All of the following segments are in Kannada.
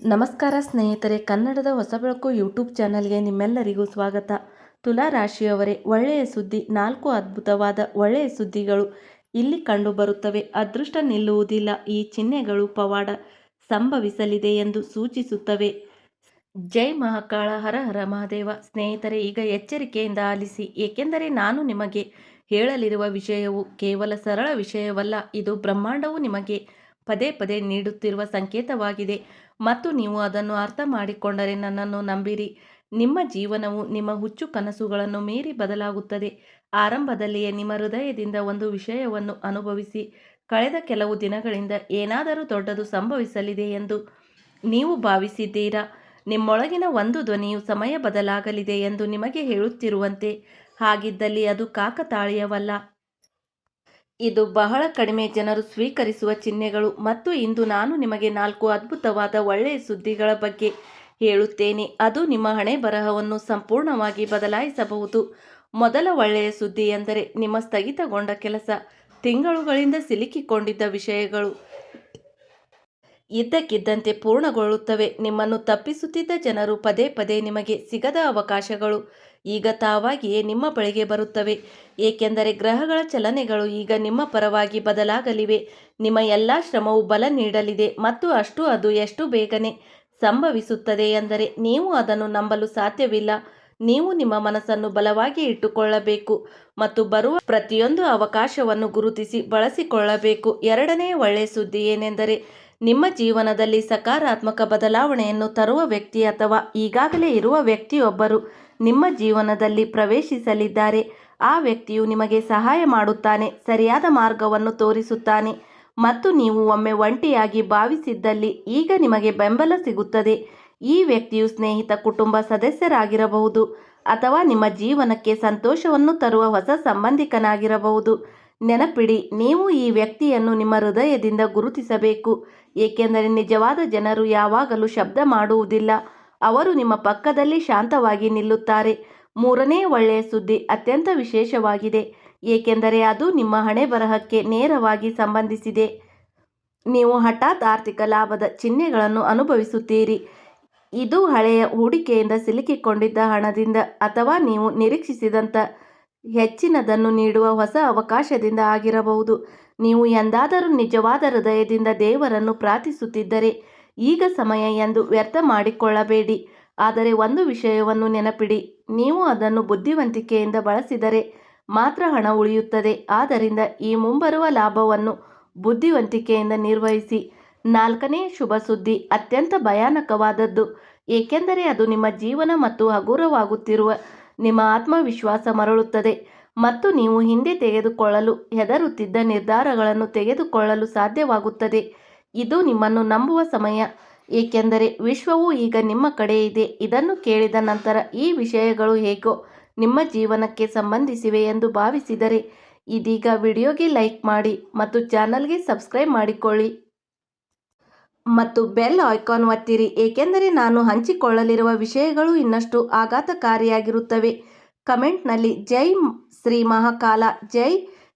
ನಮಸ್ಕಾರ ಸ್ನೇಹಿತರೆ, ಕನ್ನಡದ ಹೊಸ ಬೆಳಕು ಯೂಟ್ಯೂಬ್ ಚಾನಲ್ಗೆ ನಿಮ್ಮೆಲ್ಲರಿಗೂ ಸ್ವಾಗತ. ತುಲಾ ರಾಶಿಯವರೇ, ಒಳ್ಳೆಯ ಸುದ್ದಿ. 4 ಅದ್ಭುತವಾದ ಒಳ್ಳೆಯ ಸುದ್ದಿಗಳು ಇಲ್ಲಿ ಕಂಡು ಬರುತ್ತವೆ. ಅದೃಷ್ಟ ನಿಲ್ಲುವುದಿಲ್ಲ. ಈ ಚಿಹ್ನೆಗಳು ಪವಾಡ ಸಂಭವಿಸಲಿದೆ ಎಂದು ಸೂಚಿಸುತ್ತವೆ. ಜೈ ಮಹಾಕಾಳ, ಹರ ಹರ ಮಹಾದೇವ. ಸ್ನೇಹಿತರೆ, ಈಗ ಎಚ್ಚರಿಕೆಯಿಂದ ಆಲಿಸಿ, ಏಕೆಂದರೆ ನಾನು ನಿಮಗೆ ಹೇಳಲಿರುವ ವಿಷಯವು ಕೇವಲ ಸರಳ ವಿಷಯವಲ್ಲ. ಇದು ಬ್ರಹ್ಮಾಂಡವು ನಿಮಗೆ ಪದೇ ಪದೇ ನೀಡುತ್ತಿರುವ ಸಂಕೇತವಾಗಿದೆ ಮತ್ತು ನೀವು ಅದನ್ನು ಅರ್ಥ ಮಾಡಿಕೊಂಡರೆ, ನನ್ನನ್ನು ನಂಬಿರಿ, ನಿಮ್ಮ ಜೀವನವು ನಿಮ್ಮ ಹುಚ್ಚು ಕನಸುಗಳನ್ನು ಮೀರಿ ಬದಲಾಗುತ್ತದೆ. ಆರಂಭದಲ್ಲಿಯೇ ನಿಮ್ಮ ಹೃದಯದಿಂದ ಒಂದು ವಿಷಯವನ್ನು ಅನುಭವಿಸಿ. ಕಳೆದ ಕೆಲವು ದಿನಗಳಿಂದ ಏನಾದರೂ ದೊಡ್ಡದು ಸಂಭವಿಸಲಿದೆ ಎಂದು ನೀವು ಭಾವಿಸಿದ್ದೀರಾ. ನಿಮ್ಮೊಳಗಿನ ಒಂದು ಧ್ವನಿಯು ಸಮಯ ಬದಲಾಗಲಿದೆ ಎಂದು ನಿಮಗೆ ಹೇಳುತ್ತಿರುವಂತೆ. ಹಾಗಿದ್ದಲ್ಲಿ ಅದು ಕಾಕತಾಳೀಯವಲ್ಲ. ಇದು ಬಹಳ ಕಡಿಮೆ ಜನರು ಸ್ವೀಕರಿಸುವ ಚಿಹ್ನೆಗಳು. ಮತ್ತು ಇಂದು ನಾನು ನಿಮಗೆ 4 ಅದ್ಭುತವಾದ ಒಳ್ಳೆಯ ಸುದ್ದಿಗಳ ಬಗ್ಗೆ ಹೇಳುತ್ತೇನೆ. ಅದು ನಿಮ್ಮ ಹಣೆಬರಹವನ್ನು ಸಂಪೂರ್ಣವಾಗಿ ಬದಲಾಯಿಸಬಹುದು. ಮೊದಲ ಒಳ್ಳೆಯ ಸುದ್ದಿ ಎಂದರೆ ನಿಮ್ಮ ಸ್ಥಗಿತಗೊಂಡ ಕೆಲಸ, ತಿಂಗಳುಗಳಿಂದ ಸಿಲುಕಿಕೊಂಡಿದ್ದ ವಿಷಯಗಳು ಇದ್ದಕ್ಕಿದ್ದಂತೆ ಪೂರ್ಣಗೊಳ್ಳುತ್ತವೆ. ನಿಮ್ಮನ್ನು ತಪ್ಪಿಸುತ್ತಿದ್ದ ಜನರು, ಪದೇ ಪದೇ ನಿಮಗೆ ಸಿಗದ ಅವಕಾಶಗಳು ಈಗ ತಾವಾಗಿಯೇ ನಿಮ್ಮ ಬಳಿಗೆ ಬರುತ್ತವೆ. ಏಕೆಂದರೆ ಗ್ರಹಗಳ ಚಲನೆಗಳು ಈಗ ನಿಮ್ಮ ಪರವಾಗಿ ಬದಲಾಗಲಿವೆ. ನಿಮ್ಮ ಎಲ್ಲ ಶ್ರಮವು ಬಲ ನೀಡಲಿದೆ ಮತ್ತು ಅದು ಎಷ್ಟು ಬೇಗನೆ ಸಂಭವಿಸುತ್ತದೆ ಎಂದರೆ ನೀವು ಅದನ್ನು ನಂಬಲು ಸಾಧ್ಯವಿಲ್ಲ. ನೀವು ನಿಮ್ಮ ಮನಸ್ಸನ್ನು ಬಲವಾಗಿ ಇಟ್ಟುಕೊಳ್ಳಬೇಕು ಮತ್ತು ಬರುವ ಪ್ರತಿಯೊಂದು ಅವಕಾಶವನ್ನು ಗುರುತಿಸಿ ಬಳಸಿಕೊಳ್ಳಬೇಕು. ಎರಡನೆಯ ಒಳ್ಳೆಯ ಸುದ್ದಿ ಏನೆಂದರೆ, ನಿಮ್ಮ ಜೀವನದಲ್ಲಿ ಸಕಾರಾತ್ಮಕ ಬದಲಾವಣೆಯನ್ನು ತರುವ ವ್ಯಕ್ತಿ ಅಥವಾ ಈಗಾಗಲೇ ಇರುವ ವ್ಯಕ್ತಿಯೊಬ್ಬರು ನಿಮ್ಮ ಜೀವನದಲ್ಲಿ ಪ್ರವೇಶಿಸಲಿದ್ದಾರೆ. ಆ ವ್ಯಕ್ತಿಯು ನಿಮಗೆ ಸಹಾಯ ಮಾಡುತ್ತಾನೆ, ಸರಿಯಾದ ಮಾರ್ಗವನ್ನು ತೋರಿಸುತ್ತಾನೆ ಮತ್ತು ನೀವು ಒಮ್ಮೆ ಒಂಟಿಯಾಗಿ ಭಾವಿಸಿದ್ದಲ್ಲಿ ಈಗ ನಿಮಗೆ ಬೆಂಬಲ ಸಿಗುತ್ತದೆ. ಈ ವ್ಯಕ್ತಿಯು ಸ್ನೇಹಿತ, ಕುಟುಂಬ ಸದಸ್ಯರಾಗಿರಬಹುದು ಅಥವಾ ನಿಮ್ಮ ಜೀವನಕ್ಕೆ ಸಂತೋಷವನ್ನು ತರುವ ಹೊಸ ಸಂಬಂಧಿಕನಾಗಿರಬಹುದು. ನೆನಪಿಡಿ, ನೀವು ಈ ವ್ಯಕ್ತಿಯನ್ನು ನಿಮ್ಮ ಹೃದಯದಿಂದ ಗುರುತಿಸಬೇಕು, ಏಕೆಂದರೆ ನಿಜವಾದ ಜನರು ಯಾವಾಗಲೂ ಶಬ್ದ ಮಾಡುವುದಿಲ್ಲ. ಅವರು ನಿಮ್ಮ ಪಕ್ಕದಲ್ಲಿ ಶಾಂತವಾಗಿ ನಿಲ್ಲುತ್ತಾರೆ. ಮೂರನೇ ಒಳ್ಳೆಯ ಸುದ್ದಿ ಅತ್ಯಂತ ವಿಶೇಷವಾಗಿದೆ, ಏಕೆಂದರೆ ಅದು ನಿಮ್ಮ ಹಣೆಬರಹಕ್ಕೆ ನೇರವಾಗಿ ಸಂಬಂಧಿಸಿದೆ. ನೀವು ಹಠಾತ್ ಆರ್ಥಿಕ ಲಾಭದ ಚಿಹ್ನೆಗಳನ್ನು ಅನುಭವಿಸುತ್ತೀರಿ. ಇದು ಹಳೆಯ ಹೂಡಿಕೆಯಿಂದ ಸಿಲುಕಿಕೊಂಡಿದ್ದ ಹಣದಿಂದ ಅಥವಾ ನೀವು ನಿರೀಕ್ಷಿಸಿದಂಥ ಹೆಚ್ಚಿನದನ್ನು ನೀಡುವ ಹೊಸ ಅವಕಾಶದಿಂದ ಆಗಿರಬಹುದು. ನೀವು ಎಂದಾದರೂ ನಿಜವಾದ ಹೃದಯದಿಂದ ದೇವರನ್ನು ಪ್ರಾರ್ಥಿಸುತ್ತಿದ್ದರೆ ಈಗ ಸಮಯ ಎಂದು ವ್ಯರ್ಥ ಮಾಡಿಕೊಳ್ಳಬೇಡಿ. ಆದರೆ ಒಂದು ವಿಷಯವನ್ನು ನೆನಪಿಡಿ, ನೀವು ಅದನ್ನು ಬುದ್ಧಿವಂತಿಕೆಯಿಂದ ಬಳಸಿದರೆ ಮಾತ್ರ ಹಣ ಉಳಿಯುತ್ತದೆ. ಆದ್ದರಿಂದ ಈ ಮುಂಬರುವ ಲಾಭವನ್ನು ಬುದ್ಧಿವಂತಿಕೆಯಿಂದ ನಿರ್ವಹಿಸಿ. ನಾಲ್ಕನೆಯ ಶುಭ ಸುದ್ದಿ ಅತ್ಯಂತ ಭಯಾನಕವಾದದ್ದು, ಏಕೆಂದರೆ ಅದು ನಿಮ್ಮ ಜೀವನ ಮತ್ತು ಹಗುರವಾಗುತ್ತಿರುವ ನಿಮ್ಮ ಆತ್ಮವಿಶ್ವಾಸ ಮರಳುತ್ತದೆ ಮತ್ತು ನೀವು ಹಿಂದೆ ತೆಗೆದುಕೊಳ್ಳಲು ಹೆದರುತ್ತಿದ್ದ ನಿರ್ಧಾರಗಳನ್ನು ತೆಗೆದುಕೊಳ್ಳಲು ಸಾಧ್ಯವಾಗುತ್ತದೆ. ಇದು ನಿಮ್ಮನ್ನು ನಂಬುವ ಸಮಯ, ಏಕೆಂದರೆ ವಿಶ್ವವು ಈಗ ನಿಮ್ಮ ಕಡೆ ಇದೆ. ಇದನ್ನು ಕೇಳಿದ ನಂತರ ಈ ವಿಷಯಗಳು ಹೇಗೋ ನಿಮ್ಮ ಜೀವನಕ್ಕೆ ಸಂಬಂಧಿಸಿವೆ ಎಂದು ಭಾವಿಸಿದರೆ ಇದೀಗ ವಿಡಿಯೋಗೆ ಲೈಕ್ ಮಾಡಿ ಮತ್ತು ಚಾನಲ್ಗೆ ಸಬ್ಸ್ಕ್ರೈಬ್ ಮಾಡಿಕೊಳ್ಳಿ ಮತ್ತು ಬೆಲ್ ಐಕಾನ್ ಒತ್ತಿರಿ, ಏಕೆಂದರೆ ನಾನು ಹಂಚಿಕೊಳ್ಳಲಿರುವ ವಿಷಯಗಳು ಇನ್ನಷ್ಟು ಆಘಾತಕಾರಿಯಾಗಿರುತ್ತವೆ. ಕಮೆಂಟ್ನಲ್ಲಿ ಜೈ ಶ್ರೀ ಮಹಾಕಾಲ, ಜೈ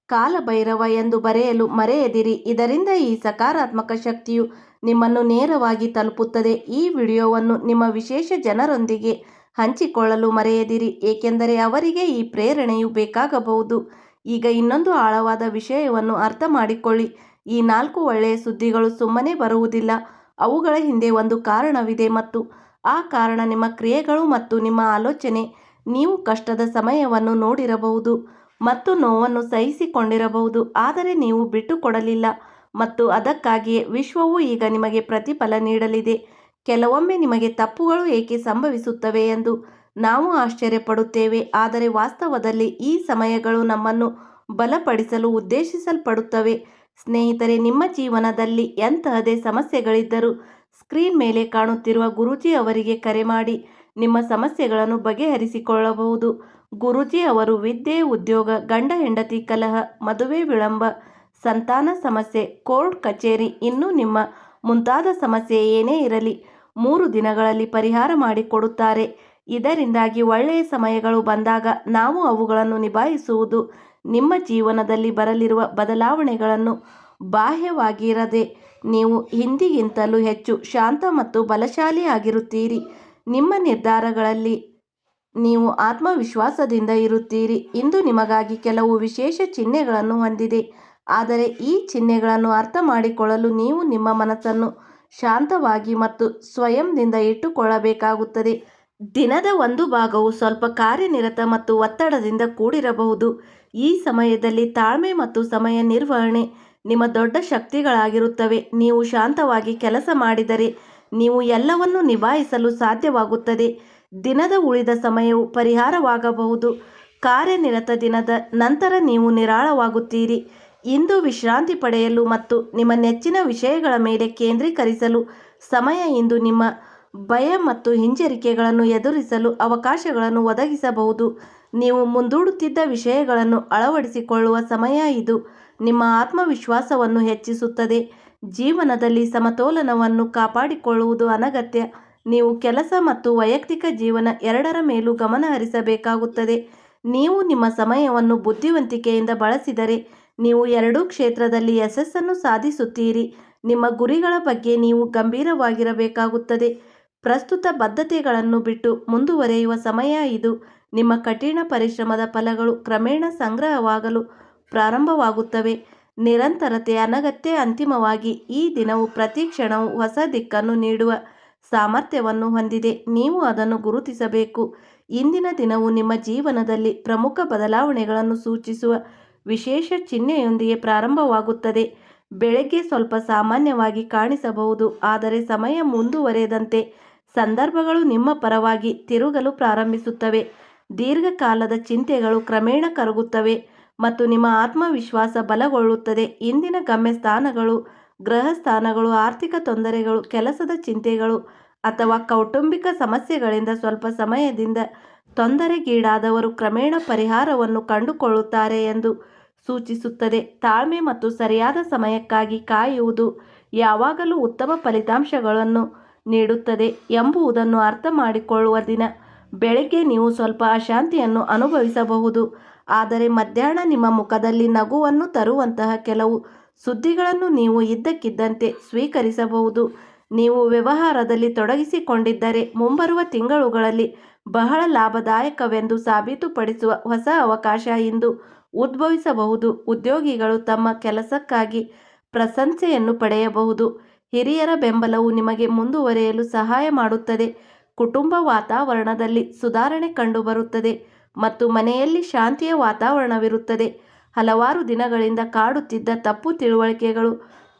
ಕಾಲಭೈರವ ಎಂದು ಬರೆಯಲು ಮರೆಯದಿರಿ. ಇದರಿಂದ ಈ ಸಕಾರಾತ್ಮಕ ಶಕ್ತಿಯು ನಿಮ್ಮನ್ನು ನೇರವಾಗಿ ತಲುಪುತ್ತದೆ. ಈ ವಿಡಿಯೋವನ್ನು ನಿಮ್ಮ ವಿಶೇಷ ಜನರೊಂದಿಗೆ ಹಂಚಿಕೊಳ್ಳಲು ಮರೆಯದಿರಿ, ಏಕೆಂದರೆ ಅವರಿಗೆ ಈ ಪ್ರೇರಣೆಯು ಬೇಕಾಗಬಹುದು. ಈಗ ಇನ್ನೊಂದು ಆಳವಾದ ವಿಷಯವನ್ನು ಅರ್ಥ ಮಾಡಿಕೊಳ್ಳಿ. ಈ 4 ಒಳ್ಳೆಯ ಸುದ್ದಿಗಳು ಸುಮ್ಮನೆ ಬರುವುದಿಲ್ಲ. ಅವುಗಳ ಹಿಂದೆ ಒಂದು ಕಾರಣವಿದೆ ಮತ್ತು ಆ ಕಾರಣ ನಿಮ್ಮ ಕ್ರಿಯೆಗಳು ಮತ್ತು ನಿಮ್ಮ ಆಲೋಚನೆ. ನೀವು ಕಷ್ಟದ ಸಮಯವನ್ನು ನೋಡಿರಬಹುದು ಮತ್ತು ನೋವನ್ನು ಸಹಿಸಿಕೊಂಡಿರಬಹುದು, ಆದರೆ ನೀವು ಬಿಟ್ಟುಕೊಡಲಿಲ್ಲ ಮತ್ತು ಅದಕ್ಕಾಗಿಯೇ ವಿಶ್ವವು ಈಗ ನಿಮಗೆ ಪ್ರತಿಫಲ ನೀಡಲಿದೆ. ಕೆಲವೊಮ್ಮೆ ನಿಮಗೆ ತಪ್ಪುಗಳು ಏಕೆ ಸಂಭವಿಸುತ್ತವೆ ಎಂದು ನಾವು ಆಶ್ಚರ್ಯಪಡುತ್ತೇವೆ, ಆದರೆ ವಾಸ್ತವದಲ್ಲಿ ಈ ಸಮಯಗಳು ನಮ್ಮನ್ನು ಬಲಪಡಿಸಲು ಉದ್ದೇಶಿಸಲ್ಪಡುತ್ತವೆ. ಸ್ನೇಹಿತರೆ, ನಿಮ್ಮ ಜೀವನದಲ್ಲಿ ಎಂತಹದೇ ಸಮಸ್ಯೆಗಳಿದ್ದರೂ ಸ್ಕ್ರೀನ್ ಮೇಲೆ ಕಾಣುತ್ತಿರುವ ಗುರೂಜಿ ಅವರಿಗೆ ಕರೆ ಮಾಡಿ ನಿಮ್ಮ ಸಮಸ್ಯೆಗಳನ್ನು ಬಗೆಹರಿಸಿಕೊಳ್ಳಬಹುದು. ಗುರೂಜಿ ಅವರು ವಿದ್ಯೆ, ಉದ್ಯೋಗ, ಗಂಡ ಹೆಂಡತಿ ಕಲಹ, ಮದುವೆ ವಿಳಂಬ, ಸಂತಾನ ಸಮಸ್ಯೆ, ಕೋರ್ಟ್ ಕಚೇರಿ, ಇನ್ನು ನಿಮ್ಮ ಮುಂತಾದ ಸಮಸ್ಯೆ ಏನೇ ಇರಲಿ 3 ದಿನಗಳಲ್ಲಿ ಪರಿಹಾರ ಮಾಡಿಕೊಡುತ್ತಾರೆ. ಇದರಿಂದಾಗಿ ಒಳ್ಳೆಯ ಸಮಯಗಳು ಬಂದಾಗ ನಾವು ಅವುಗಳನ್ನು ನಿಭಾಯಿಸುವುದು, ನಿಮ್ಮ ಜೀವನದಲ್ಲಿ ಬರಲಿರುವ ಬದಲಾವಣೆಗಳನ್ನು ಬಾಹ್ಯವಾಗಿರದೆ ನೀವು ಹಿಂದಿಗಿಂತಲೂ ಹೆಚ್ಚು ಶಾಂತ ಮತ್ತು ಬಲಶಾಲಿಯಾಗಿರುತ್ತೀರಿ. ನಿಮ್ಮ ನಿರ್ಧಾರಗಳಲ್ಲಿ ನೀವು ಆತ್ಮವಿಶ್ವಾಸದಿಂದ ಇರುತ್ತೀರಿ. ಇಂದು ನಿಮಗಾಗಿ ಕೆಲವು ವಿಶೇಷ ಚಿಹ್ನೆಗಳನ್ನು ಹೊಂದಿದೆ, ಆದರೆ ಈ ಚಿಹ್ನೆಗಳನ್ನು ಅರ್ಥ ಮಾಡಿಕೊಳ್ಳಲು ನೀವು ನಿಮ್ಮ ಮನಸ್ಸನ್ನು ಶಾಂತವಾಗಿ ಮತ್ತು ಸ್ವಯಂದಿಂದ ಇಟ್ಟುಕೊಳ್ಳಬೇಕಾಗುತ್ತದೆ. ದಿನದ ಒಂದು ಭಾಗವು ಸ್ವಲ್ಪ ಕಾರ್ಯನಿರತ ಮತ್ತು ಒತ್ತಡದಿಂದ ಕೂಡಿರಬಹುದು. ಈ ಸಮಯದಲ್ಲಿ ತಾಳ್ಮೆ ಮತ್ತು ಸಮಯ ನಿರ್ವಹಣೆ ನಿಮ್ಮ ದೊಡ್ಡ ಶಕ್ತಿಗಳಾಗಿರುತ್ತವೆ. ನೀವು ಶಾಂತವಾಗಿ ಕೆಲಸ ಮಾಡಿದರೆ ನೀವು ಎಲ್ಲವನ್ನೂ ನಿಭಾಯಿಸಲು ಸಾಧ್ಯವಾಗುತ್ತದೆ. ದಿನದ ಉಳಿದ ಸಮಯವು ಪರಿಹಾರವಾಗಬಹುದು. ಕಾರ್ಯನಿರತ ದಿನದ ನಂತರ ನೀವು ನಿರಾಳವಾಗುತ್ತೀರಿ. ಇಂದು ವಿಶ್ರಾಂತಿ ಪಡೆಯಲು ಮತ್ತು ನಿಮ್ಮ ನೆಚ್ಚಿನ ವಿಷಯಗಳ ಮೇಲೆ ಕೇಂದ್ರೀಕರಿಸಲು ಸಮಯ. ಇಂದು ನಿಮ್ಮ ಭಯ ಮತ್ತು ಹಿಂಜರಿಕೆಗಳನ್ನು ಎದುರಿಸಲು ಅವಕಾಶಗಳನ್ನು ಒದಗಿಸಬಹುದು. ನೀವು ಮುಂದೂಡುತ್ತಿದ್ದ ವಿಷಯಗಳನ್ನು ಅಳವಡಿಸಿಕೊಳ್ಳುವ ಸಮಯ ಇದು. ನಿಮ್ಮ ಆತ್ಮವಿಶ್ವಾಸವನ್ನು ಹೆಚ್ಚಿಸುತ್ತದೆ. ಜೀವನದಲ್ಲಿ ಸಮತೋಲನವನ್ನು ಕಾಪಾಡಿಕೊಳ್ಳುವುದು ಅನಗತ್ಯ. ನೀವು ಕೆಲಸ ಮತ್ತು ವೈಯಕ್ತಿಕ ಜೀವನ ಎರಡರ ಮೇಲೂ ಗಮನ ಹರಿಸಬೇಕಾಗುತ್ತದೆ. ನೀವು ನಿಮ್ಮ ಸಮಯವನ್ನು ಬುದ್ಧಿವಂತಿಕೆಯಿಂದ ಬಳಸಿದರೆ ನೀವು ಎರಡೂ ಕ್ಷೇತ್ರದಲ್ಲಿ ಯಶಸ್ಸನ್ನು ಸಾಧಿಸುತ್ತೀರಿ. ನಿಮ್ಮ ಗುರಿಗಳ ಬಗ್ಗೆ ನೀವು ಗಂಭೀರವಾಗಿರಬೇಕಾಗುತ್ತದೆ. ಪ್ರಸ್ತುತ ಬದ್ಧತೆಗಳನ್ನು ಬಿಟ್ಟು ಮುಂದುವರಿಯುವ ಸಮಯ ಇದು. ನಿಮ್ಮ ಕಠಿಣ ಪರಿಶ್ರಮದ ಫಲಗಳು ಕ್ರಮೇಣ ಸಂಗ್ರಹವಾಗಲು ಪ್ರಾರಂಭವಾಗುತ್ತವೆ. ನಿರಂತರತೆ ಅನಗತ್ಯ. ಅಂತಿಮವಾಗಿ, ಈ ದಿನವು ಪ್ರತಿ ಕ್ಷಣವೂ ಹೊಸ ದಿಕ್ಕನ್ನು ನೀಡುವ ಸಾಮರ್ಥ್ಯವನ್ನು ಹೊಂದಿದೆ. ನೀವು ಅದನ್ನು ಗುರುತಿಸಬೇಕು. ಇಂದಿನ ದಿನವು ನಿಮ್ಮ ಜೀವನದಲ್ಲಿ ಪ್ರಮುಖ ಬದಲಾವಣೆಗಳನ್ನು ಸೂಚಿಸುವ ವಿಶೇಷ ಚಿಹ್ನೆಯೊಂದಿಗೆ ಪ್ರಾರಂಭವಾಗುತ್ತದೆ. ಬೆಳಗ್ಗೆ ಸ್ವಲ್ಪ ಸಾಮಾನ್ಯವಾಗಿ ಕಾಣಿಸಬಹುದು, ಆದರೆ ಸಮಯ ಮುಂದುವರೆದಂತೆ ಸಂದರ್ಭಗಳು ನಿಮ್ಮ ಪರವಾಗಿ ತಿರುಗಲು ಪ್ರಾರಂಭಿಸುತ್ತವೆ. ದೀರ್ಘಕಾಲದ ಚಿಂತೆಗಳು ಕ್ರಮೇಣ ಕರಗುತ್ತವೆ ಮತ್ತು ನಿಮ್ಮ ಆತ್ಮವಿಶ್ವಾಸ ಬಲಗೊಳ್ಳುತ್ತದೆ. ಇಂದಿನ ಗಮ್ಯಸ್ಥಾನಗಳು, ಗ್ರಹ ಸ್ಥಾನಗಳು, ಆರ್ಥಿಕ ತೊಂದರೆಗಳು, ಕೆಲಸದ ಚಿಂತೆಗಳು ಅಥವಾ ಕೌಟುಂಬಿಕ ಸಮಸ್ಯೆಗಳಿಂದ ಸ್ವಲ್ಪ ಸಮಯದಿಂದ ತೊಂದರೆಗೀಡಾದವರು ಕ್ರಮೇಣ ಪರಿಹಾರವನ್ನು ಕಂಡುಕೊಳ್ಳುತ್ತಾರೆ ಎಂದು ಸೂಚಿಸುತ್ತದೆ. ತಾಳ್ಮೆ ಮತ್ತು ಸರಿಯಾದ ಸಮಯಕ್ಕಾಗಿ ಕಾಯುವುದು ಯಾವಾಗಲೂ ಉತ್ತಮ ಫಲಿತಾಂಶಗಳನ್ನು ನೀಡುತ್ತದೆ ಎಂಬುದನ್ನು ಅರ್ಥ ಮಾಡಿಕೊಳ್ಳುವ ದಿನ. ಬೆಳಗ್ಗೆ ನೀವು ಸ್ವಲ್ಪ ಅಶಾಂತಿಯನ್ನು ಅನುಭವಿಸಬಹುದು, ಆದರೆ ಮಧ್ಯಾಹ್ನ ನಿಮ್ಮ ಮುಖದಲ್ಲಿ ನಗುವನ್ನು ತರುವಂತಹ ಕೆಲವು ಸುದ್ದಿಗಳನ್ನು ನೀವು ಇದ್ದಕ್ಕಿದ್ದಂತೆ ಸ್ವೀಕರಿಸಬಹುದು. ನೀವು ವ್ಯವಹಾರದಲ್ಲಿ ತೊಡಗಿಸಿಕೊಂಡಿದ್ದರೆ ಮುಂಬರುವ ತಿಂಗಳುಗಳಲ್ಲಿ ಬಹಳ ಲಾಭದಾಯಕವೆಂದು ಸಾಬೀತುಪಡಿಸುವ ಹೊಸ ಅವಕಾಶ ಇಂದು ಉದ್ಭವಿಸಬಹುದು. ಉದ್ಯೋಗಿಗಳು ತಮ್ಮ ಕೆಲಸಕ್ಕಾಗಿ ಪ್ರಶಂಸೆಯನ್ನು ಪಡೆಯಬಹುದು. ಹಿರಿಯರ ಬೆಂಬಲವು ನಿಮಗೆ ಮುಂದುವರಿಯಲು ಸಹಾಯ ಮಾಡುತ್ತದೆ. ಕುಟುಂಬ ವಾತಾವರಣದಲ್ಲಿ ಸುಧಾರಣೆ ಕಂಡುಬರುತ್ತದೆ ಮತ್ತು ಮನೆಯಲ್ಲಿ ಶಾಂತಿಯ ವಾತಾವರಣವಿರುತ್ತದೆ. ಹಲವಾರು ದಿನಗಳಿಂದ ಕಾಡುತ್ತಿದ್ದ ತಪ್ಪು ತಿಳುವಳಿಕೆಗಳು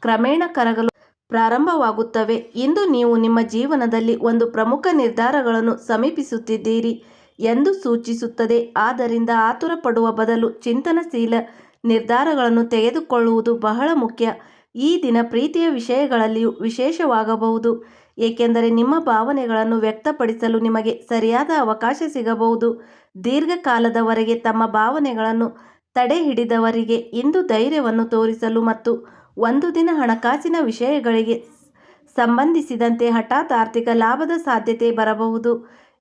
ಕ್ರಮೇಣ ಕರಗಲು ಪ್ರಾರಂಭವಾಗುತ್ತವೆ. ಇಂದು ನೀವು ನಿಮ್ಮ ಜೀವನದಲ್ಲಿ ಒಂದು ಪ್ರಮುಖ ನಿರ್ಧಾರಗಳನ್ನು ಸಮೀಪಿಸುತ್ತಿದ್ದೀರಿ ಎಂದು ಸೂಚಿಸುತ್ತದೆ. ಆದ್ದರಿಂದ ಆತುರ ಪಡುವ ಬದಲು ಚಿಂತನಶೀಲ ನಿರ್ಧಾರಗಳನ್ನು ತೆಗೆದುಕೊಳ್ಳುವುದು ಬಹಳ ಮುಖ್ಯ. ಈ ದಿನ ಪ್ರೀತಿಯ ವಿಷಯಗಳಲ್ಲಿಯೂ ವಿಶೇಷವಾಗಬಹುದು, ಏಕೆಂದರೆ ನಿಮ್ಮ ಭಾವನೆಗಳನ್ನು ವ್ಯಕ್ತಪಡಿಸಲು ನಿಮಗೆ ಸರಿಯಾದ ಅವಕಾಶ ಸಿಗಬಹುದು. ದೀರ್ಘಕಾಲದವರೆಗೆ ತಮ್ಮ ಭಾವನೆಗಳನ್ನು ತಡೆಹಿಡಿದವರಿಗೆ ಇಂದು ಧೈರ್ಯವನ್ನು ತೋರಿಸಲು ಮತ್ತು ಒಂದು ದಿನ ಹಣಕಾಸಿನ ವಿಷಯಗಳಿಗೆ ಸಂಬಂಧಿಸಿದಂತೆ ಹಠಾತ್ ಆರ್ಥಿಕ ಲಾಭದ ಸಾಧ್ಯತೆ ಬರಬಹುದು.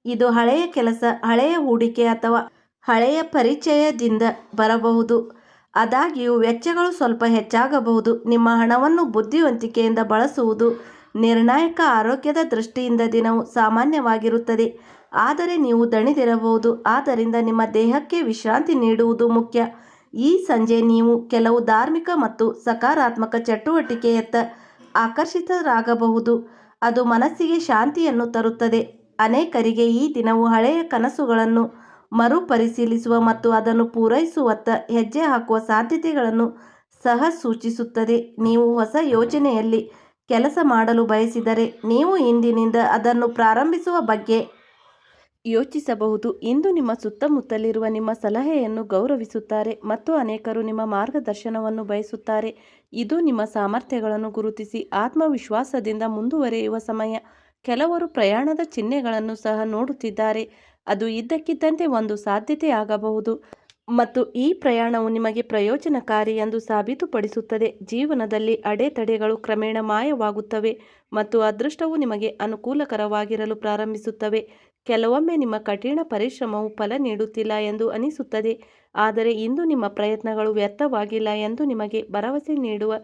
ಇದು ಹಳೆಯ ಕೆಲಸ, ಹಳೆಯ ಹೂಡಿಕೆ ಅಥವಾ ಹಳೆಯ ಪರಿಚಯದಿಂದ ಬರಬಹುದು. ಆದಾಗ್ಯೂ ವೆಚ್ಚಗಳು ಸ್ವಲ್ಪ ಹೆಚ್ಚಾಗಬಹುದು. ನಿಮ್ಮ ಹಣವನ್ನು ಬುದ್ಧಿವಂತಿಕೆಯಿಂದ ಬಳಸುವುದು ನಿರ್ಣಾಯಕ. ಆರೋಗ್ಯದ ದೃಷ್ಟಿಯಿಂದ ದಿನವು ಸಾಮಾನ್ಯವಾಗಿರುತ್ತದೆ, ಆದರೆ ನೀವು ದಣಿದಿರಬಹುದು. ಆದ್ದರಿಂದ ನಿಮ್ಮ ದೇಹಕ್ಕೆ ವಿಶ್ರಾಂತಿ ನೀಡುವುದು ಮುಖ್ಯ. ಈ ಸಂಜೆ ನೀವು ಕೆಲವು ಧಾರ್ಮಿಕ ಮತ್ತು ಸಕಾರಾತ್ಮಕ ಚಟುವಟಿಕೆಯತ್ತ ಆಕರ್ಷಿತರಾಗಬಹುದು. ಅದು ಮನಸ್ಸಿಗೆ ಶಾಂತಿಯನ್ನು ತರುತ್ತದೆ. ಅನೇಕರಿಗೆ ಈ ದಿನವು ಹಳೆಯ ಕನಸುಗಳನ್ನು ಮರುಪರಿಶೀಲಿಸುವ ಮತ್ತು ಅದನ್ನು ಪೂರೈಸುವತ್ತ ಹೆಜ್ಜೆ ಹಾಕುವ ಸಾಧ್ಯತೆಗಳನ್ನು ಸಹ ಸೂಚಿಸುತ್ತದೆ. ನೀವು ಹೊಸ ಯೋಜನೆಯಲ್ಲಿ ಕೆಲಸ ಮಾಡಲು ಬಯಸಿದರೆ ನೀವು ಇಂದಿನಿಂದ ಅದನ್ನು ಪ್ರಾರಂಭಿಸುವ ಬಗ್ಗೆ ಯೋಚಿಸಬಹುದು. ಇಂದು ನಿಮ್ಮ ಸುತ್ತಮುತ್ತಲಿರುವ ನಿಮ್ಮ ಸಲಹೆಯನ್ನು ಗೌರವಿಸುತ್ತಾರೆ ಮತ್ತು ಅನೇಕರು ನಿಮ್ಮ ಮಾರ್ಗದರ್ಶನವನ್ನು ಬಯಸುತ್ತಾರೆ. ಇದು ನಿಮ್ಮ ಸಾಮರ್ಥ್ಯಗಳನ್ನು ಗುರುತಿಸಿ ಆತ್ಮವಿಶ್ವಾಸದಿಂದ ಮುಂದುವರಿಯುವ ಸಮಯ. ಕೆಲವರು ಪ್ರಯಾಣದ ಚಿಹ್ನೆಗಳನ್ನು ಸಹ ನೋಡುತ್ತಿದ್ದಾರೆ. ಅದು ಇದ್ದಕ್ಕಿದ್ದಂತೆ ಒಂದು ಸಾಧ್ಯತೆಯಾಗಬಹುದು ಮತ್ತು ಈ ಪ್ರಯಾಣವು ನಿಮಗೆ ಪ್ರಯೋಜನಕಾರಿ ಎಂದು ಸಾಬೀತುಪಡಿಸುತ್ತದೆ. ಜೀವನದಲ್ಲಿ ಅಡೆತಡೆಗಳು ಕ್ರಮೇಣ ಮಾಯವಾಗುತ್ತವೆ ಮತ್ತು ಅದೃಷ್ಟವು ನಿಮಗೆ ಅನುಕೂಲಕರವಾಗಿರಲು ಪ್ರಾರಂಭಿಸುತ್ತವೆ. ಕೆಲವೊಮ್ಮೆ ನಿಮ್ಮ ಕಠಿಣ ಪರಿಶ್ರಮವು ಫಲ ನೀಡುತ್ತಿಲ್ಲ ಎಂದು ಅನಿಸುತ್ತದೆ, ಆದರೆ ಇಂದು ನಿಮ್ಮ ಪ್ರಯತ್ನಗಳು ವ್ಯರ್ಥವಾಗಿಲ್ಲ ಎಂದು ನಿಮಗೆ ಭರವಸೆ ನೀಡುವ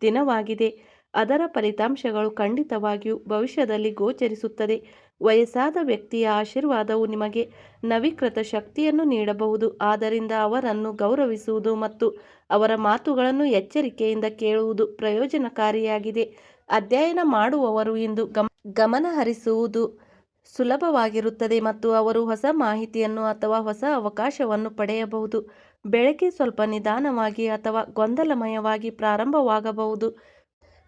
ದಿನವಾಗಿದೆ. ಅದರ ಫಲಿತಾಂಶಗಳು ಖಂಡಿತವಾಗಿಯೂ ಭವಿಷ್ಯದಲ್ಲಿ ಗೋಚರಿಸುತ್ತದೆ. ವಯಸ್ಸಾದ ವ್ಯಕ್ತಿಯ ಆಶೀರ್ವಾದವು ನಿಮಗೆ ನವೀಕೃತ ಶಕ್ತಿಯನ್ನು ನೀಡಬಹುದು. ಆದ್ದರಿಂದ ಅವರನ್ನು ಗೌರವಿಸುವುದು ಮತ್ತು ಅವರ ಮಾತುಗಳನ್ನು ಎಚ್ಚರಿಕೆಯಿಂದ ಕೇಳುವುದು ಪ್ರಯೋಜನಕಾರಿಯಾಗಿದೆ. ಅಧ್ಯಯನ ಮಾಡುವವರು ಇಂದು ಗಮನಹರಿಸುವುದು ಸುಲಭವಾಗಿರುತ್ತದೆ ಮತ್ತು ಅವರು ಹೊಸ ಮಾಹಿತಿಯನ್ನು ಅಥವಾ ಹೊಸ ಅವಕಾಶವನ್ನು ಪಡೆಯಬಹುದು. ಬೆಳಗ್ಗೆ ಸ್ವಲ್ಪ ನಿಧಾನವಾಗಿ ಅಥವಾ ಗೊಂದಲಮಯವಾಗಿ ಪ್ರಾರಂಭವಾಗಬಹುದು.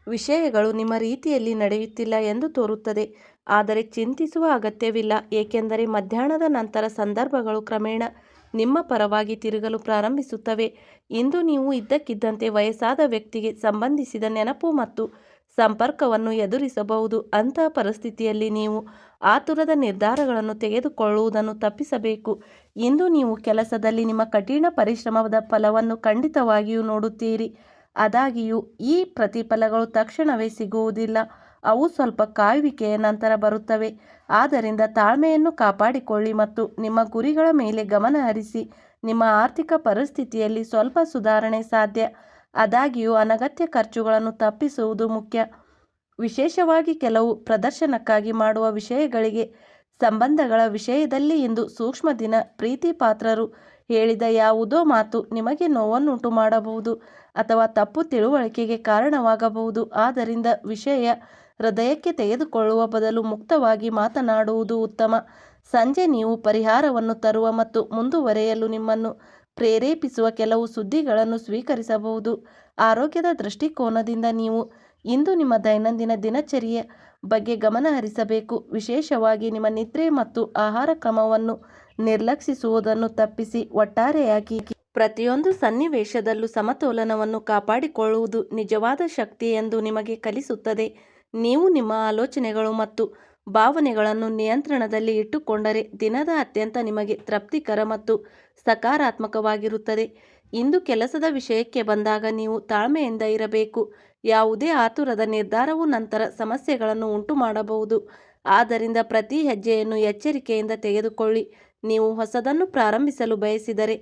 ವಿಷಯಗಳು ನಿಮ್ಮ ರೀತಿಯಲ್ಲಿ ನಡೆಯುತ್ತಿಲ್ಲ ಎಂದು ತೋರುತ್ತದೆ, ಆದರೆ ಚಿಂತಿಸುವ ಅಗತ್ಯವಿಲ್ಲ, ಏಕೆಂದರೆ ಮಧ್ಯಾಹ್ನದ ನಂತರ ಸಂದರ್ಭಗಳು ಕ್ರಮೇಣ ನಿಮ್ಮ ಪರವಾಗಿ ತಿರುಗಲು ಪ್ರಾರಂಭಿಸುತ್ತವೆ. ಇಂದು ನೀವು ಇದ್ದಕ್ಕಿದ್ದಂತೆ ವಯಸ್ಸಾದ ವ್ಯಕ್ತಿಗೆ ಸಂಬಂಧಿಸಿದ ನೆನಪು ಮತ್ತು ಸಂಪರ್ಕವನ್ನು ಎದುರಿಸಬಹುದು. ಅಂತಹ ಪರಿಸ್ಥಿತಿಯಲ್ಲಿ ನೀವು ಆತುರದ ನಿರ್ಧಾರಗಳನ್ನು ತೆಗೆದುಕೊಳ್ಳುವುದನ್ನು ತಪ್ಪಿಸಬೇಕು. ಇಂದು ನೀವು ಕೆಲಸದಲ್ಲಿ ನಿಮ್ಮ ಕಠಿಣ ಪರಿಶ್ರಮದ ಫಲವನ್ನು ಖಂಡಿತವಾಗಿಯೂ ನೋಡುತ್ತೀರಿ. ಆದಾಗ್ಯೂ ಈ ಪ್ರತಿಫಲಗಳು ತಕ್ಷಣವೇ ಸಿಗುವುದಿಲ್ಲ, ಅವು ಸ್ವಲ್ಪ ಕಾಯುವಿಕೆಯ ನಂತರ ಬರುತ್ತವೆ. ಆದ್ದರಿಂದ ತಾಳ್ಮೆಯನ್ನು ಕಾಪಾಡಿಕೊಳ್ಳಿ ಮತ್ತು ನಿಮ್ಮ ಗುರಿಗಳ ಮೇಲೆ ಗಮನ ಹರಿಸಿ. ನಿಮ್ಮ ಆರ್ಥಿಕ ಪರಿಸ್ಥಿತಿಯಲ್ಲಿ ಸ್ವಲ್ಪ ಸುಧಾರಣೆ ಸಾಧ್ಯ, ಆದಾಗ್ಯೂ ಅನಗತ್ಯ ಖರ್ಚುಗಳನ್ನು ತಪ್ಪಿಸುವುದು ಮುಖ್ಯ. ವಿಶೇಷವಾಗಿ ಕೆಲವು ಪ್ರದರ್ಶನಕ್ಕಾಗಿ ಮಾಡುವ ವಿಷಯಗಳಿಗೆ ಸಂಬಂಧಗಳ ವಿಷಯದಲ್ಲಿ ಇಂದು ಸೂಕ್ಷ್ಮ ದಿನ. ಪ್ರೀತಿಪಾತ್ರರು ಹೇಳಿದ ಯಾವುದೋ ಮಾತು ನಿಮಗೆ ನೋವನ್ನುಂಟು ಮಾಡಬಹುದು ಅಥವಾ ತಪ್ಪು ತಿಳುವಳಿಕೆಗೆ ಕಾರಣವಾಗಬಹುದು. ಆದ್ದರಿಂದ ವಿಷಯ ಹೃದಯಕ್ಕೆ ತೆಗೆದುಕೊಳ್ಳುವ ಬದಲು ಮುಕ್ತವಾಗಿ ಮಾತನಾಡುವುದು ಉತ್ತಮ. ಸಂಜೆ ನೀವು ಪರಿಹಾರವನ್ನು ತರುವ ಮತ್ತು ಮುಂದುವರಿಯಲು ನಿಮ್ಮನ್ನು ಪ್ರೇರೇಪಿಸುವ ಕೆಲವು ಸುದ್ದಿಗಳನ್ನು ಸ್ವೀಕರಿಸಬಹುದು. ಆರೋಗ್ಯದ ದೃಷ್ಟಿಕೋನದಿಂದ ನೀವು ಇಂದು ನಿಮ್ಮ ದೈನಂದಿನ ದಿನಚರಿಯ ಬಗ್ಗೆ ಗಮನ ಹರಿಸಬೇಕು. ವಿಶೇಷವಾಗಿ ನಿಮ್ಮ ನಿದ್ರೆ ಮತ್ತು ಆಹಾರ ಕ್ರಮವನ್ನು ನಿರ್ಲಕ್ಷಿಸುವುದನ್ನು ತಪ್ಪಿಸಿ. ಒಟ್ಟಾರೆಯಾಗಿ ಪ್ರತಿಯೊಂದು ಸನ್ನಿವೇಶದಲ್ಲೂ ಸಮತೋಲನವನ್ನು ಕಾಪಾಡಿಕೊಳ್ಳುವುದು ನಿಜವಾದ ಶಕ್ತಿ ಎಂದು ನಿಮಗೆ ಕಲಿಸುತ್ತದೆ. ನೀವು ನಿಮ್ಮ ಆಲೋಚನೆಗಳು ಮತ್ತು ಭಾವನೆಗಳನ್ನು ನಿಯಂತ್ರಣದಲ್ಲಿ ಇಟ್ಟುಕೊಂಡರೆ ದಿನದ ಅತ್ಯಂತ ನಿಮಗೆ ತೃಪ್ತಿಕರ ಮತ್ತು ಸಕಾರಾತ್ಮಕವಾಗಿರುತ್ತದೆ. ಇಂದು ಕೆಲಸದ ವಿಷಯಕ್ಕೆ ಬಂದಾಗ ನೀವು ತಾಳ್ಮೆಯಿಂದ ಇರಬೇಕು. ಯಾವುದೇ ಆತುರದ ನಿರ್ಧಾರವು ನಂತರ ಸಮಸ್ಯೆಗಳನ್ನು ಉಂಟುಮಾಡಬಹುದು, ಆದ್ದರಿಂದ ಪ್ರತಿ ಹೆಜ್ಜೆಯನ್ನು ಎಚ್ಚರಿಕೆಯಿಂದ ತೆಗೆದುಕೊಳ್ಳಿ. ನೀವು ಹೊಸದನ್ನು ಪ್ರಾರಂಭಿಸಲು ಬಯಸಿದರೆ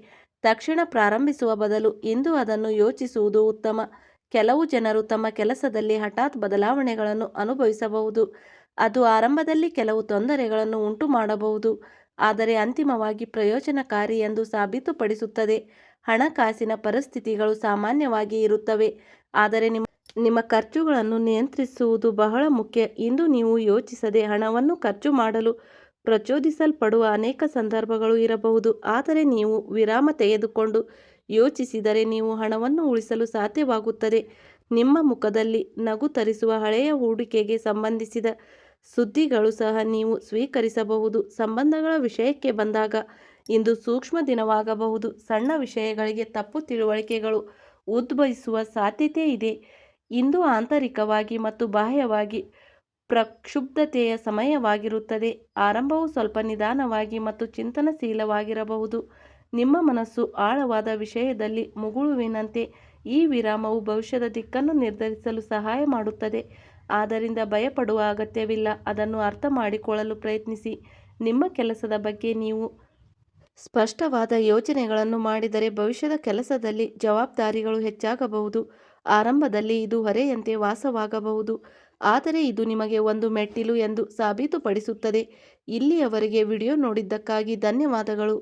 ತಕ್ಷಣ ಪ್ರಾರಂಭಿಸುವ ಬದಲು ಇಂದು ಅದನ್ನು ಯೋಚಿಸುವುದು ಉತ್ತಮ. ಕೆಲವು ಜನರು ತಮ್ಮ ಕೆಲಸದಲ್ಲಿ ಹಠಾತ್ ಬದಲಾವಣೆಗಳನ್ನು ಅನುಭವಿಸಬಹುದು. ಅದು ಆರಂಭದಲ್ಲಿ ಕೆಲವು ತೊಂದರೆಗಳನ್ನು ಉಂಟುಮಾಡಬಹುದು, ಆದರೆ ಅಂತಿಮವಾಗಿ ಪ್ರಯೋಜನಕಾರಿ ಎಂದು ಸಾಬೀತುಪಡಿಸುತ್ತದೆ. ಹಣಕಾಸಿನ ಪರಿಸ್ಥಿತಿಗಳು ಸಾಮಾನ್ಯವಾಗಿ ಇರುತ್ತವೆ, ಆದರೆ ನಿಮ್ಮ ಖರ್ಚುಗಳನ್ನು ನಿಯಂತ್ರಿಸುವುದು ಬಹಳ ಮುಖ್ಯ. ಇಂದು ನೀವು ಯೋಚಿಸದೆ ಹಣವನ್ನು ಖರ್ಚು ಮಾಡಲು ಪ್ರಚೋದಿಸಲ್ಪಡುವ ಅನೇಕ ಸಂದರ್ಭಗಳು ಇರಬಹುದು, ಆದರೆ ನೀವು ವಿರಾಮ ತೆಗೆದುಕೊಂಡು ಯೋಚಿಸಿದರೆ ನೀವು ಹಣವನ್ನು ಉಳಿಸಲು ಸಾಧ್ಯವಾಗುತ್ತದೆ. ನಿಮ್ಮ ಮುಖದಲ್ಲಿ ನಗು ತರಿಸುವ ಹಳೆಯ ಹೂಡಿಕೆಗೆ ಸಂಬಂಧಿಸಿದ ಸುದ್ದಿಗಳು ಸಹ ನೀವು ಸ್ವೀಕರಿಸಬಹುದು. ಸಂಬಂಧಗಳ ವಿಷಯಕ್ಕೆ ಬಂದಾಗ ಇಂದು ಸೂಕ್ಷ್ಮ ದಿನವಾಗಬಹುದು. ಸಣ್ಣ ವಿಷಯಗಳಿಗೆ ತಪ್ಪು ತಿಳುವಳಿಕೆಗಳು ಉದ್ಭವಿಸುವ ಸಾಧ್ಯತೆ ಇದೆ. ಇಂದು ಆಂತರಿಕವಾಗಿ ಮತ್ತು ಬಾಹ್ಯವಾಗಿ ಪ್ರಕ್ಷುಬ್ಧತೆಯ ಸಮಯವಾಗಿರುತ್ತದೆ. ಆರಂಭವು ಸ್ವಲ್ಪ ನಿಧಾನವಾಗಿ ಮತ್ತು ಚಿಂತನಶೀಲವಾಗಿರಬಹುದು. ನಿಮ್ಮ ಮನಸ್ಸು ಆಳವಾದ ವಿಷಯದಲ್ಲಿ ಮುಗುಳುವಿನಂತೆ. ಈ ವಿರಾಮವು ಭವಿಷ್ಯದ ದಿಕ್ಕನ್ನು ನಿರ್ಧರಿಸಲು ಸಹಾಯ ಮಾಡುತ್ತದೆ, ಆದ್ದರಿಂದ ಭಯಪಡುವ ಅಗತ್ಯವಿಲ್ಲ. ಅದನ್ನು ಅರ್ಥಮಾಡಿಕೊಳ್ಳಲು ಪ್ರಯತ್ನಿಸಿ. ನಿಮ್ಮ ಕೆಲಸದ ಬಗ್ಗೆ ನೀವು ಸ್ಪಷ್ಟವಾದ ಯೋಜನೆಗಳನ್ನು ಮಾಡಿದರೆ ಭವಿಷ್ಯದ ಕೆಲಸದಲ್ಲಿ ಜವಾಬ್ದಾರಿಗಳು ಹೆಚ್ಚಾಗಬಹುದು. ಆರಂಭದಲ್ಲಿ ಇದು ಹೊರೆಯಂತೆ ವಾಸವಾಗಬಹುದು, ಆದರೆ ಇದು ನಿಮಗೆ ಒಂದು ಮೆಟ್ಟಿಲು ಎಂದು ಸಾಬೀತುಪಡಿಸುತ್ತದೆ. ಇಲ್ಲಿಯವರೆಗೆ ವಿಡಿಯೋ ನೋಡಿದ್ದಕ್ಕಾಗಿ ಧನ್ಯವಾದಗಳು.